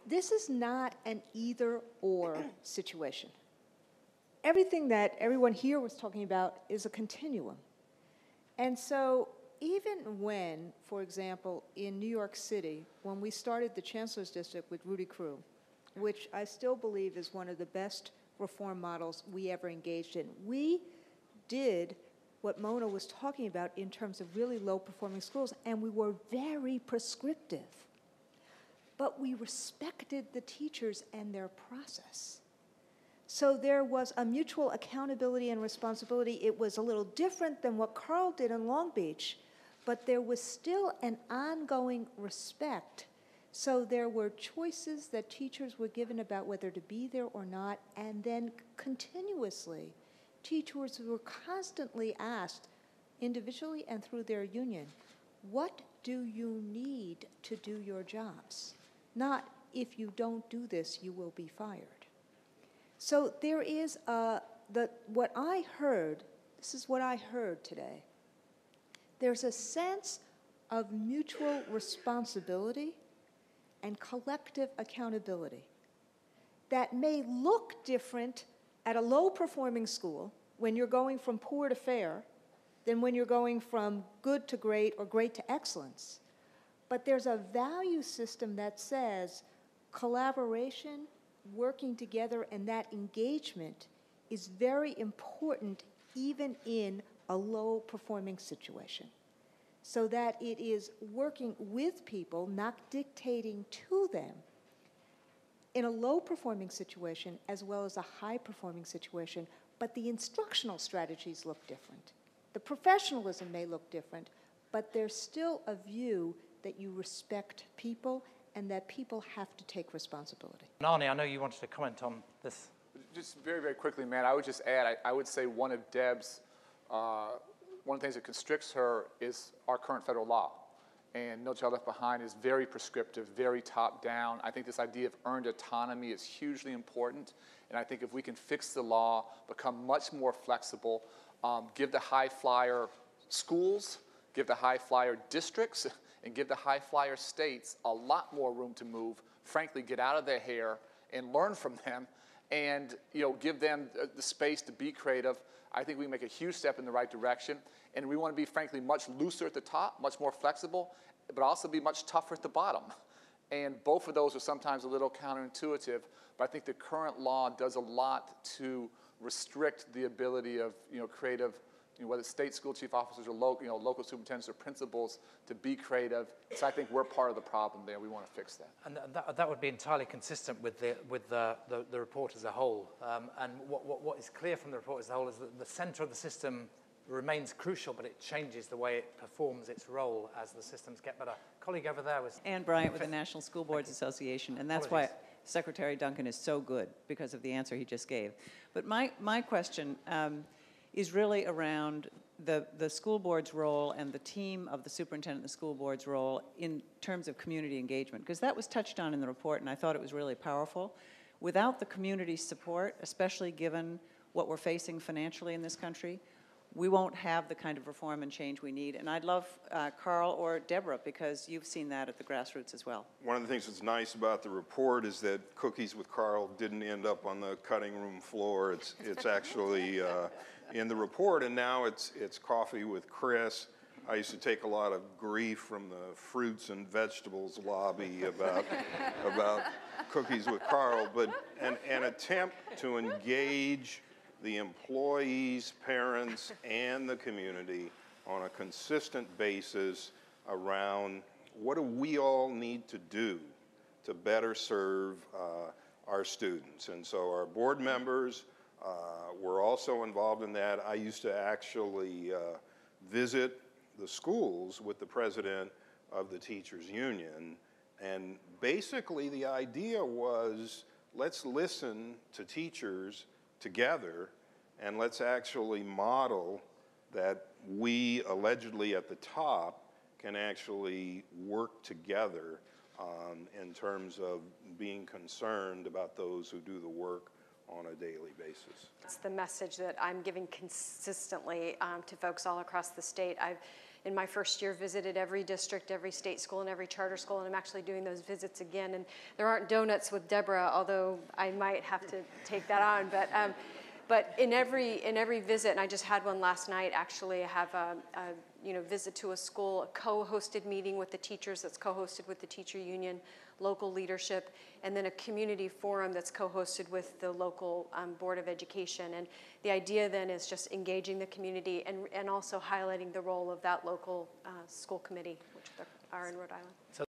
This is not an either-or situation. Everything that everyone here was talking about is a continuum. And so even when, for example, in New York City, when we started the Chancellor's District with Rudy Crew, which I still believe is one of the best reform models we ever engaged in, we did what Mona was talking about in terms of really low-performing schools, and we were very prescriptive. But we respected the teachers and their process. So there was a mutual accountability and responsibility. It was a little different than what Carl did in Long Beach, but there was still an ongoing respect. So there were choices that teachers were given about whether to be there or not, and then continuously, teachers were constantly asked, individually and through their union, what do you need to do your jobs? Not, if you don't do this, you will be fired. So there is what I heard, this is what I heard today. There's a sense of mutual responsibility and collective accountability that may look different at a low-performing school when you're going from poor to fair than when you're going from good to great or great to excellence. But there's a value system that says collaboration, working together, and that engagement is very important even in a low-performing situation. So that it is working with people, not dictating to them, in a low-performing situation as well as a high-performing situation, but the instructional strategies look different. The professionalism may look different, but there's still a view that you respect people and that people have to take responsibility. Arnie, I know you wanted to comment on this. Just very, very quickly, man, I would just add, I would say one of Deb's, one of the things that constricts her is our current federal law. And No Child Left Behind is very prescriptive, very top-down. I think this idea of earned autonomy is hugely important. And I think if we can fix the law, become much more flexible, give the high-flyer schools, give the high-flyer districts, and give the high-flyer states a lot more room to move, frankly, get out of their hair and learn from them, and give them the space to be creative, I think we make a huge step in the right direction. And we want to be, frankly, much looser at the top, much more flexible, but also be much tougher at the bottom. And both of those are sometimes a little counterintuitive, but I think the current law does a lot to restrict the ability of creative, whether it's state school chief officers or local superintendents or principals, to be creative. So I think we're part of the problem there. We want to fix that. And that would be entirely consistent with the report as a whole. And what is clear from the report as a whole is that the center of the system remains crucial, but it changes the way it performs its role as the systems get better. Colleague over there was... Ann Bryant with the National School Boards Association, and that's why Secretary Duncan is so good, because of the answer he just gave. But my question is really around the school board's role and the team of the superintendent and the school board's role in terms of community engagement, because that was touched on in the report, and I thought it was really powerful. Without the community support, especially given what we're facing financially in this country, we won't have the kind of reform and change we need. And I'd love Carl or Deborah, because you've seen that at the grassroots as well. One of the things that's nice about the report is that Cookies with Carl didn't end up on the cutting room floor. It's actually in the report, and now it's Coffee with Chris. I used to take a lot of grief from the fruits and vegetables lobby about Cookies with Carl, but an attempt to engage the employees, parents, and the community on a consistent basis around what do we all need to do to better serve our students. And so our board members were also involved in that. I used to actually visit the schools with the president of the teachers union, and basically the idea was, let's listen to teachers together, and let's actually model that we allegedly at the top can actually work together in terms of being concerned about those who do the work on a daily basis. It's the message that I'm giving consistently to folks all across the state. I've in my first year, visited every district, every state school, and every charter school, and I'm actually doing those visits again. And there aren't donuts with Deborah, although I might have to take that on. But in every visit, and I just had one last night, actually, I have a visit to a school, a co-hosted meeting with the teachers that's co-hosted with the teacher union, local leadership, and then a community forum that's co-hosted with the local Board of Education. And the idea then is just engaging the community and also highlighting the role of that local school committee, which are in Rhode Island.